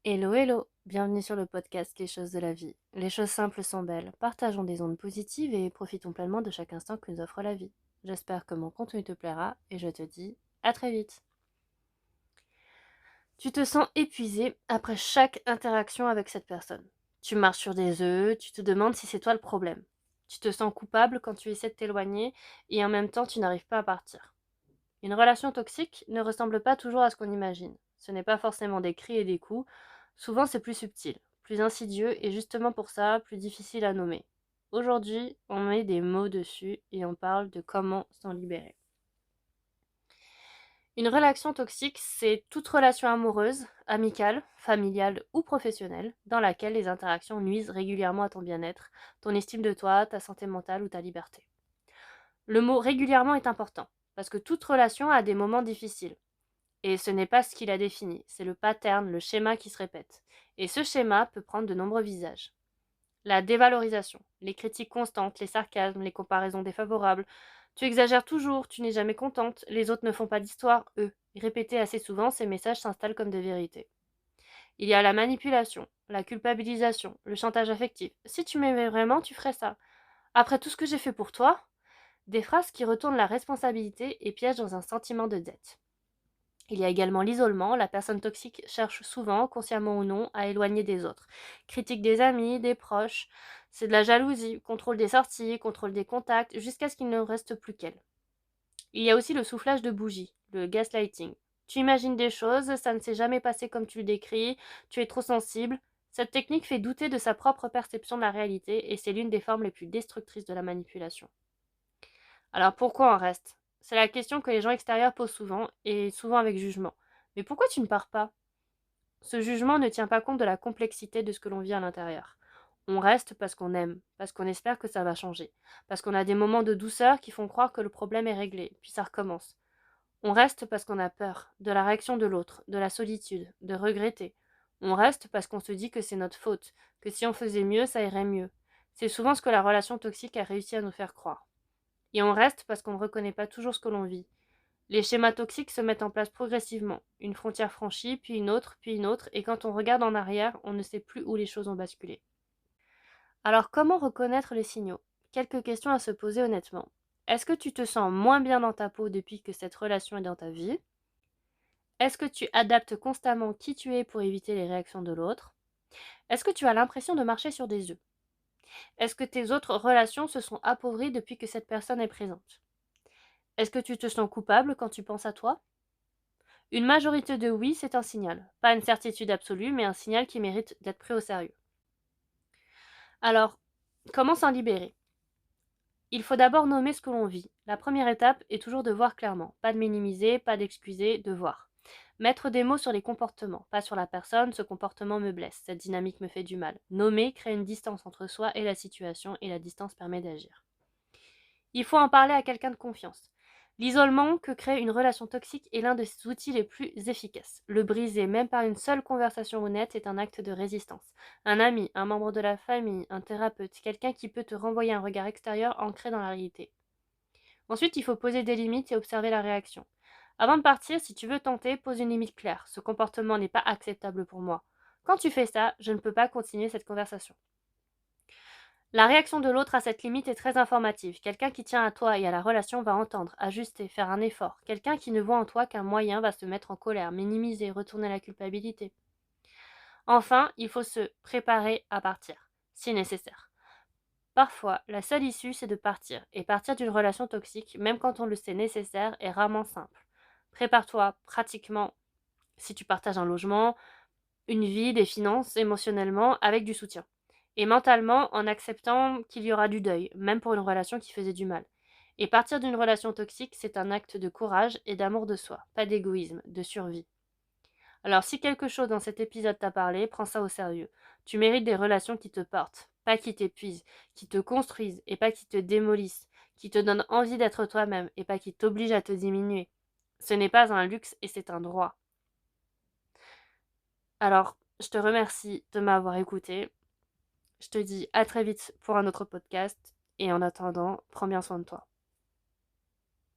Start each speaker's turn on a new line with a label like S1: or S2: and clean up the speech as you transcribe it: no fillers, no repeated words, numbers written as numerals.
S1: Hello, hello! Bienvenue sur le podcast Les choses de la vie. Les choses simples sont belles. Partageons des ondes positives et profitons pleinement de chaque instant que nous offre la vie. J'espère que mon contenu te plaira et je te dis à très vite. Tu te sens épuisé après chaque interaction avec cette personne. Tu marches sur des œufs, tu te demandes si c'est toi le problème. Tu te sens coupable quand tu essaies de t'éloigner et en même temps tu n'arrives pas à partir. Une relation toxique ne ressemble pas toujours à ce qu'on imagine. Ce n'est pas forcément des cris et des coups, souvent c'est plus subtil, plus insidieux et justement pour ça, plus difficile à nommer. Aujourd'hui, on met des mots dessus et on parle de comment s'en libérer. Une relation toxique, c'est toute relation amoureuse, amicale, familiale ou professionnelle dans laquelle les interactions nuisent régulièrement à ton bien-être, ton estime de toi, ta santé mentale ou ta liberté. Le mot régulièrement est important, parce que toute relation a des moments difficiles. Et ce n'est pas ce qui la définit, c'est le pattern, le schéma qui se répète. Et ce schéma peut prendre de nombreux visages. La dévalorisation, les critiques constantes, les sarcasmes, les comparaisons défavorables. Tu exagères toujours, tu n'es jamais contente, les autres ne font pas d'histoire, eux. Répétés assez souvent, ces messages s'installent comme des vérités. Il y a la manipulation, la culpabilisation, le chantage affectif. Si tu m'aimais vraiment, tu ferais ça. Après tout ce que j'ai fait pour toi, des phrases qui retournent la responsabilité et piègent dans un sentiment de dette. Il y a également l'isolement, la personne toxique cherche souvent, consciemment ou non, à éloigner des autres. Critique des amis, des proches, c'est de la jalousie, contrôle des sorties, contrôle des contacts, jusqu'à ce qu'il ne reste plus qu'elle. Il y a aussi le soufflage de bougie, le gaslighting. Tu imagines des choses, ça ne s'est jamais passé comme tu le décris, tu es trop sensible. Cette technique fait douter de sa propre perception de la réalité et c'est l'une des formes les plus destructrices de la manipulation. Alors pourquoi on reste? C'est la question que les gens extérieurs posent souvent, et souvent avec jugement. Mais pourquoi tu ne pars pas? Ce jugement ne tient pas compte de la complexité de ce que l'on vit à l'intérieur. On reste parce qu'on aime, parce qu'on espère que ça va changer, parce qu'on a des moments de douceur qui font croire que le problème est réglé, puis ça recommence. On reste parce qu'on a peur, de la réaction de l'autre, de la solitude, de regretter. On reste parce qu'on se dit que c'est notre faute, que si on faisait mieux, ça irait mieux. C'est souvent ce que la relation toxique a réussi à nous faire croire. Et on reste parce qu'on ne reconnaît pas toujours ce que l'on vit. Les schémas toxiques se mettent en place progressivement, une frontière franchie, puis une autre, et quand on regarde en arrière, on ne sait plus où les choses ont basculé. Alors comment reconnaître les signaux? Quelques questions à se poser honnêtement. Est-ce que tu te sens moins bien dans ta peau depuis que cette relation est dans ta vie? Est-ce que tu adaptes constamment qui tu es pour éviter les réactions de l'autre? Est-ce que tu as l'impression de marcher sur des œufs? Est-ce que tes autres relations se sont appauvries depuis que cette personne est présente? Est-ce que tu te sens coupable quand tu penses à toi? Une majorité de oui, c'est un signal. Pas une certitude absolue, mais un signal qui mérite d'être pris au sérieux. Alors, comment s'en libérer? Il faut d'abord nommer ce que l'on vit. La première étape est toujours de voir clairement. Pas de minimiser, pas d'excuser, de voir. Mettre des mots sur les comportements, pas sur la personne, ce comportement me blesse, cette dynamique me fait du mal. Nommer crée une distance entre soi et la situation et la distance permet d'agir. Il faut en parler à quelqu'un de confiance. L'isolement que crée une relation toxique est l'un des outils les plus efficaces. Le briser, même par une seule conversation honnête, est un acte de résistance. Un ami, un membre de la famille, un thérapeute, quelqu'un qui peut te renvoyer un regard extérieur ancré dans la réalité. Ensuite, il faut poser des limites et observer la réaction. Avant de partir, si tu veux tenter, pose une limite claire. Ce comportement n'est pas acceptable pour moi. Quand tu fais ça, je ne peux pas continuer cette conversation. La réaction de l'autre à cette limite est très informative. Quelqu'un qui tient à toi et à la relation va entendre, ajuster, faire un effort. Quelqu'un qui ne voit en toi qu'un moyen va se mettre en colère, minimiser, retourner la culpabilité. Enfin, il faut se préparer à partir, si nécessaire. Parfois, la seule issue, c'est de partir. Et partir d'une relation toxique, même quand on le sait nécessaire, est rarement simple. Prépare-toi pratiquement, si tu partages un logement, une vie, des finances, émotionnellement, avec du soutien. Et mentalement, en acceptant qu'il y aura du deuil, même pour une relation qui faisait du mal. Et partir d'une relation toxique, c'est un acte de courage et d'amour de soi, pas d'égoïsme, de survie. Alors si quelque chose dans cet épisode t'a parlé, prends ça au sérieux. Tu mérites des relations qui te portent, pas qui t'épuisent, qui te construisent et pas qui te démolissent, qui te donnent envie d'être toi-même et pas qui t'obligent à te diminuer. Ce n'est pas un luxe et c'est un droit. Alors, je te remercie de m'avoir écouté. Je te dis à très vite pour un autre podcast et en attendant, prends bien soin de toi.